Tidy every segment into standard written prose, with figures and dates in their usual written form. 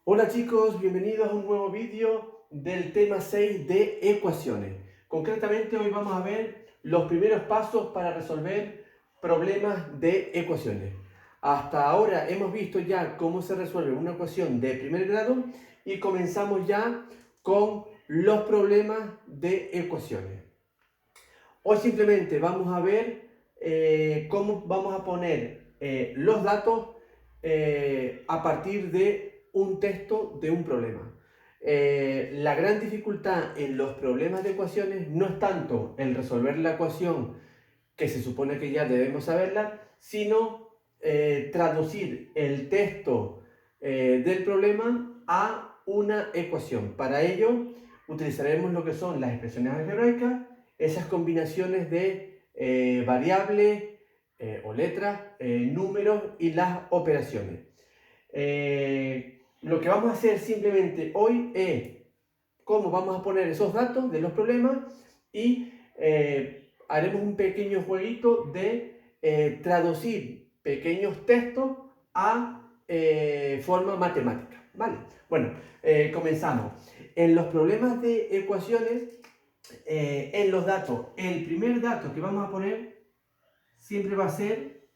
Hola chicos, bienvenidos a un nuevo vídeo del tema 6 de ecuaciones. Concretamente hoy vamos a ver los primeros pasos para resolver problemas de ecuaciones. Hasta ahora hemos visto ya cómo se resuelve una ecuación de primer grado y comenzamos ya con los problemas de ecuaciones. Hoy simplemente vamos a ver cómo vamos a poner los datos a partir de un texto de un problema. La gran dificultad en los problemas de ecuaciones no es tanto el resolver la ecuación, que se supone que ya debemos saberla, sino traducir el texto del problema a una ecuación. Para ello utilizaremos lo que son las expresiones algebraicas, esas combinaciones de variables o letras, números y las operaciones. Lo que vamos a hacer simplemente hoy es cómo vamos a poner esos datos de los problemas y haremos un pequeño jueguito de traducir pequeños textos a forma matemática. ¿Vale? Bueno, comenzamos. En los problemas de ecuaciones, en los datos, el primer dato que vamos a poner siempre va a ser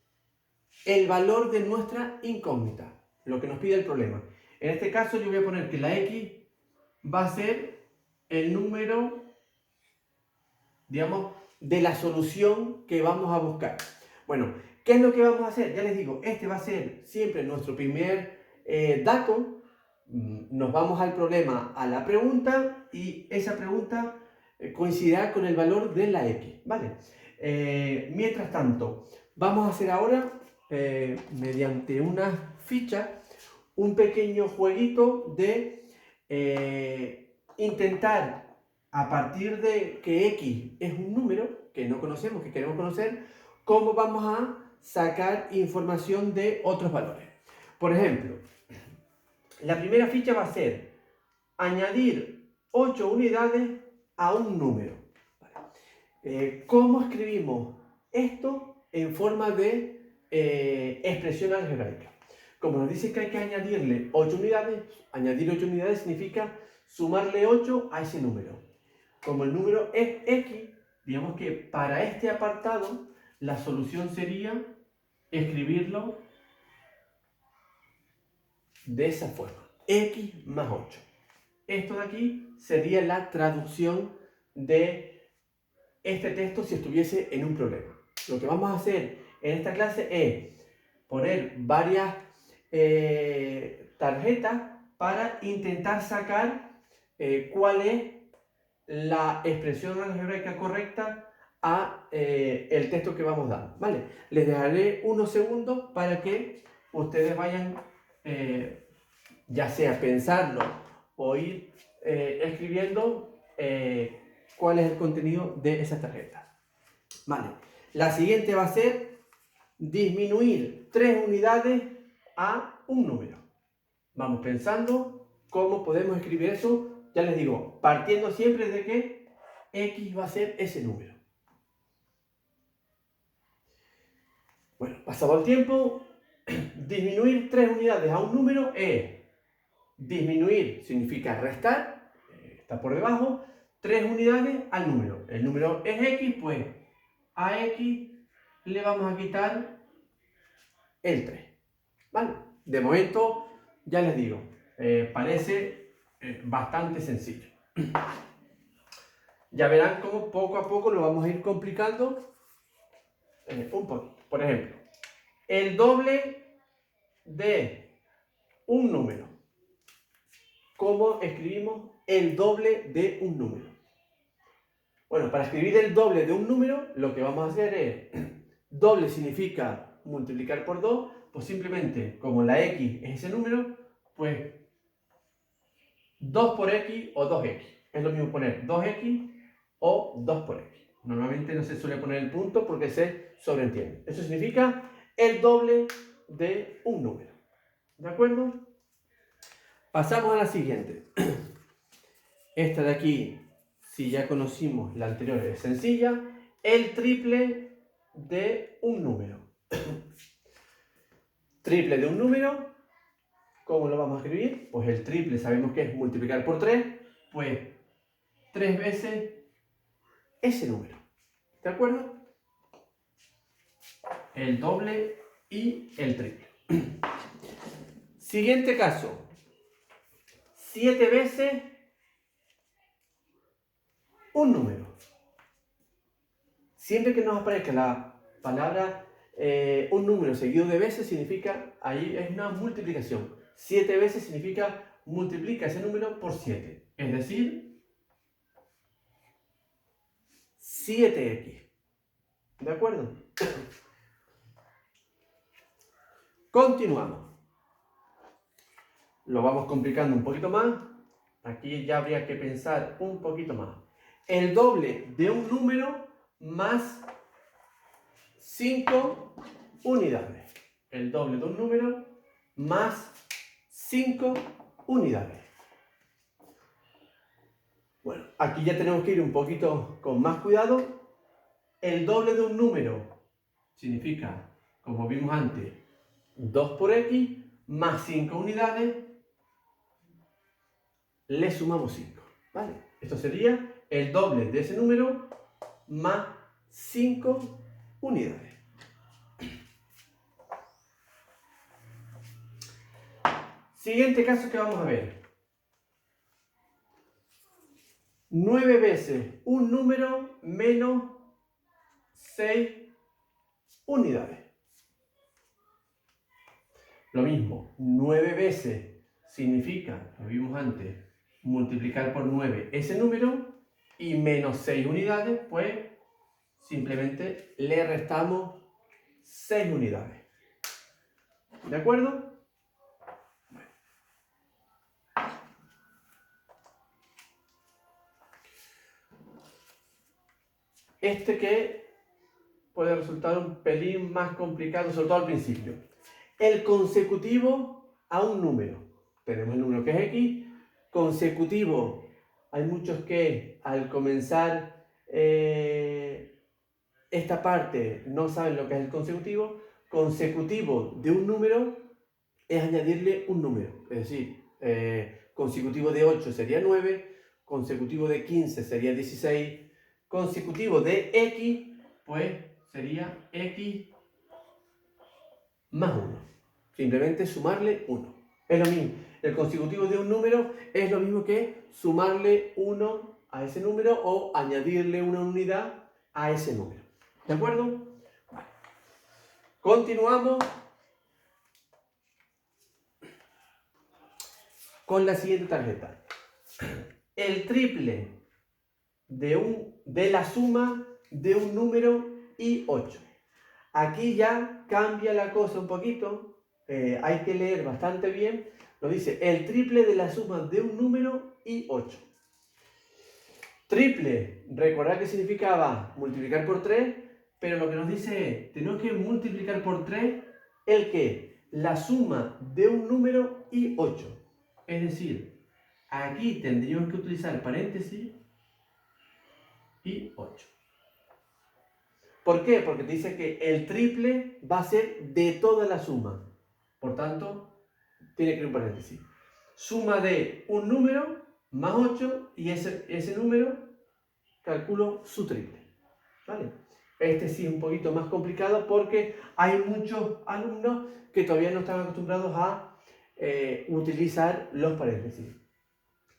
el valor de nuestra incógnita, lo que nos pide el problema. En este caso yo voy a poner que la x va a ser el número, digamos, de la solución que vamos a buscar. Bueno, ¿qué es lo que vamos a hacer? Ya les digo, este va a ser siempre nuestro primer dato. Nos vamos al problema, a la pregunta, y esa pregunta coincidirá con el valor de la x, ¿vale? Mientras tanto, vamos a hacer ahora, mediante una ficha, un pequeño jueguito de intentar, a partir de que x es un número que no conocemos, que queremos conocer, cómo vamos a sacar información de otros valores. Por ejemplo, la primera ficha va a ser añadir 8 unidades a un número. ¿Cómo escribimos esto en forma de expresión algebraica? Como nos dice que hay que añadirle 8 unidades, añadir 8 unidades significa sumarle 8 a ese número. Como el número es x, digamos que para este apartado la solución sería escribirlo de esa forma, x más 8. Esto de aquí sería la traducción de este texto si estuviese en un problema. Lo que vamos a hacer en esta clase es poner varias tarjetas para intentar sacar cuál es la expresión algebraica correcta a el texto que vamos a dar, ¿vale? Les dejaré unos segundos para que ustedes vayan, ya sea pensarlo o ir escribiendo cuál es el contenido de esa tarjeta. Vale. La siguiente va a ser disminuir 3 unidades a un número. Vamos pensando cómo podemos escribir eso. Ya les digo, partiendo siempre de que x va a ser ese número. Bueno, pasado el tiempo, disminuir 3 unidades a un número es disminuir, significa restar, está por debajo, 3 unidades al número. El número es x, pues a x le vamos a quitar el 3. ¿Vale? De momento, ya les digo, parece bastante sencillo. Ya verán cómo poco a poco lo vamos a ir complicando un poquito. Por ejemplo, el doble de un número. ¿Cómo escribimos el doble de un número? Bueno, para escribir el doble de un número, lo que vamos a hacer es, doble significa multiplicar por 2, pues simplemente, como la x es ese número, pues 2 por x o 2x. Es lo mismo poner 2x o 2 por x. Normalmente no se suele poner el punto porque se sobreentiende. Eso significa el doble de un número. ¿De acuerdo? Pasamos a la siguiente. Esta de aquí, si ya conocimos la anterior, es sencilla. El triple de un número. Triple de un número, ¿Cómo lo vamos a escribir? Pues el triple sabemos que es multiplicar por 3, pues 3 veces ese número. ¿De acuerdo? El doble y el triple. Siguiente caso. 7 veces un número. Siempre que nos aparezca la palabra un número seguido de veces, significa, ahí es una multiplicación. 7 veces significa multiplica ese número por 7. Es decir, 7x. ¿De acuerdo? Continuamos. Lo vamos complicando un poquito más. Aquí ya habría que pensar un poquito más. El doble de un número más 5 unidades. El doble de un número más 5 unidades. Bueno, aquí ya tenemos que ir un poquito con más cuidado. El doble de un número significa, como vimos antes, 2 por x más 5 unidades, le sumamos 5. ¿Vale? Esto sería el doble de ese número más 5 unidades. Siguiente caso que vamos a ver. 9 veces un número menos 6 unidades. Lo mismo, 9 veces significa, lo vimos antes, multiplicar por 9 ese número y menos 6 unidades, pues simplemente le restamos 6 unidades. ¿De acuerdo? Este que puede resultar un pelín más complicado, sobre todo al principio. El consecutivo a un número. Tenemos el número que es x. Consecutivo, hay muchos que al comenzar esta parte no saben lo que es el consecutivo. Consecutivo de un número es añadirle un número. Es decir, consecutivo de 8 sería 9, consecutivo de 15 sería 16, consecutivo de x, pues sería x más 1. Simplemente sumarle 1. Es lo mismo. El consecutivo de un número es lo mismo que sumarle 1 a ese número o añadirle una unidad a ese número. ¿De acuerdo? Vale. Continuamos con la siguiente tarjeta. El triple de la suma de un número y 8. Aquí ya cambia la cosa un poquito. Hay que leer bastante bien. Nos dice el triple de la suma de un número y 8. Triple, recordad que significaba multiplicar por 3, pero lo que nos dice es, tenemos que multiplicar por 3 el que la suma de un número y 8. Es decir, aquí tendríamos que utilizar paréntesis y 8. ¿Por qué? Porque te dice que el triple va a ser de toda la suma. Por tanto, tiene que ir un paréntesis. Suma de un número más 8 y ese número calculo su triple. ¿Vale? Este sí es un poquito más complicado porque hay muchos alumnos que todavía no están acostumbrados a utilizar los paréntesis.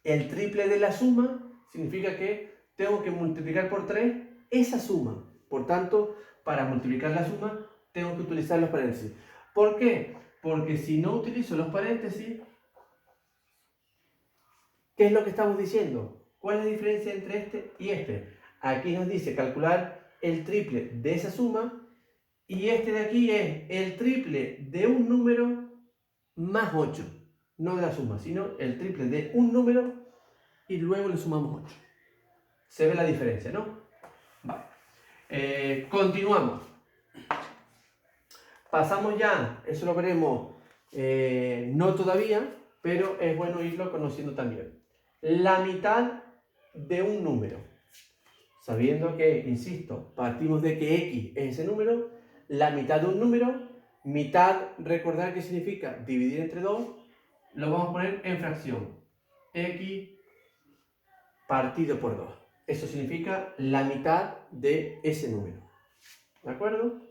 El triple de la suma significa que tengo que multiplicar por 3 esa suma. Por tanto, para multiplicar la suma, tengo que utilizar los paréntesis. ¿Por qué? Porque si no utilizo los paréntesis, ¿qué es lo que estamos diciendo? ¿Cuál es la diferencia entre este y este? Aquí nos dice calcular el triple de esa suma y este de aquí es el triple de un número más 8. No de la suma, sino el triple de un número y luego le sumamos 8. Se ve la diferencia, ¿no? Vale. Continuamos. Pasamos ya, eso lo veremos no todavía, pero es bueno irlo conociendo también. La mitad de un número. Sabiendo que, insisto, partimos de que x es ese número, la mitad de un número, mitad, recordar que significa dividir entre 2, lo vamos a poner en fracción. X partido por 2. Eso significa la mitad de ese número. ¿De acuerdo?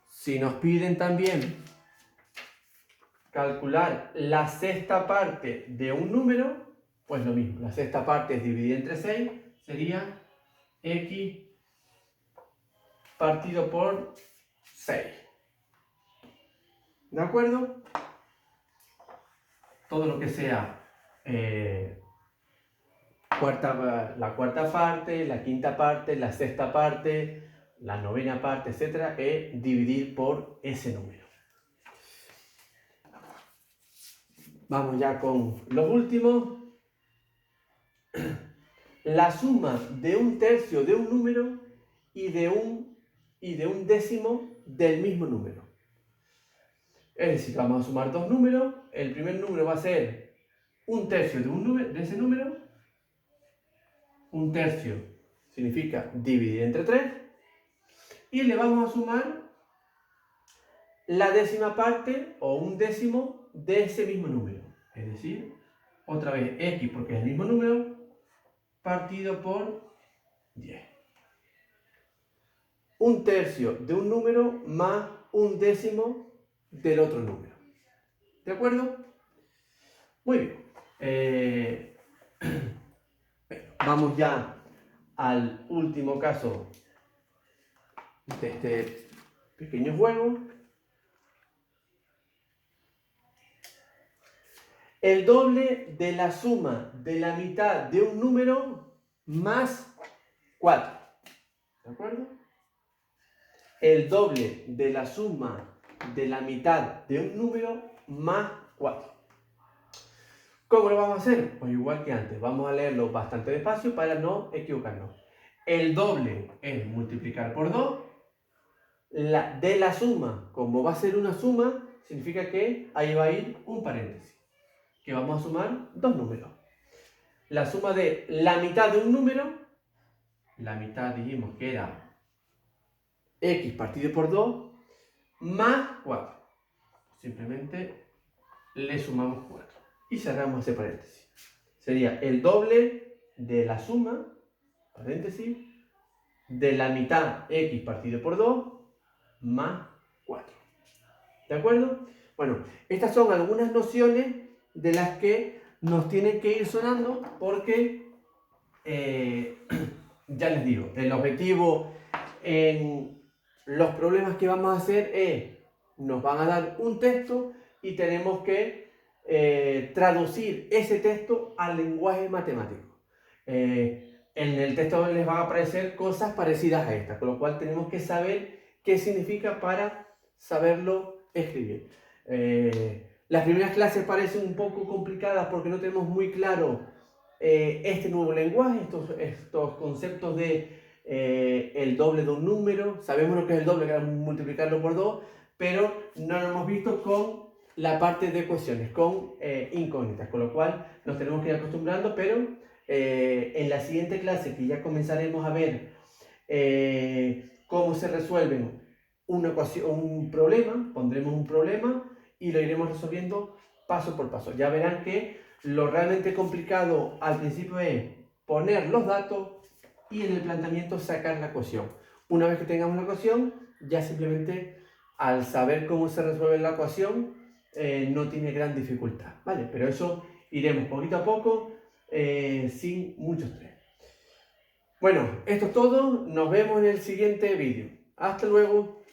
Si nos piden también calcular la sexta parte de un número, pues lo mismo. La sexta parte es dividida entre 6, sería X partido por 6. ¿De acuerdo? Todo lo que sea la cuarta parte, la quinta parte, la sexta parte, la novena parte, etcétera, es dividir por ese número. Vamos ya con los últimos. La suma de un tercio de un número y de un décimo del mismo número. Es decir, vamos a sumar dos números. El primer número va a ser un tercio de ese número. Un tercio significa dividir entre 3. Y le vamos a sumar la décima parte o un décimo de ese mismo número. Es decir, otra vez x, porque es el mismo número, partido por 10. Un tercio de un número más un décimo del otro número. ¿De acuerdo? Muy bien. Vamos ya al último caso de este pequeño juego. El doble de la suma de la mitad de un número más 4. ¿De acuerdo? El doble de la suma de la mitad de un número más 4. ¿Cómo lo vamos a hacer? Pues igual que antes, vamos a leerlo bastante despacio para no equivocarnos. El doble es multiplicar por 2. De la suma, como va a ser una suma, significa que ahí va a ir un paréntesis. Que vamos a sumar dos números. La suma de la mitad de un número, la mitad dijimos que era x partido por 2, más 4. Simplemente le sumamos 4 y cerramos ese paréntesis. Sería el doble de la suma, paréntesis, de la mitad x partido por 2, más 4. ¿De acuerdo? Bueno, estas son algunas nociones de las que nos tienen que ir sonando porque, ya les digo, el objetivo en los problemas que vamos a hacer es, nos van a dar un texto y tenemos que traducir ese texto al lenguaje matemático. En el texto les van a aparecer cosas parecidas a estas, con lo cual tenemos que saber qué significa para saberlo escribir. Las primeras clases parecen un poco complicadas porque no tenemos muy claro este nuevo lenguaje, estos conceptos de el doble de un número. Sabemos lo que es el doble, que es multiplicarlo por 2, pero no lo hemos visto con la parte de ecuaciones, con incógnitas, con lo cual nos tenemos que ir acostumbrando, pero en la siguiente clase, que ya comenzaremos a ver cómo se resuelven una ecuación, un problema, pondremos un problema y lo iremos resolviendo paso por paso. Ya verán que lo realmente complicado al principio es poner los datos y en el planteamiento sacar la ecuación. Una vez que tengamos la ecuación, ya simplemente al saber cómo se resuelve la ecuación, no tiene gran dificultad, ¿vale? Pero eso iremos poquito a poco, sin mucho estrés. Bueno, esto es todo. Nos vemos en el siguiente vídeo. Hasta luego.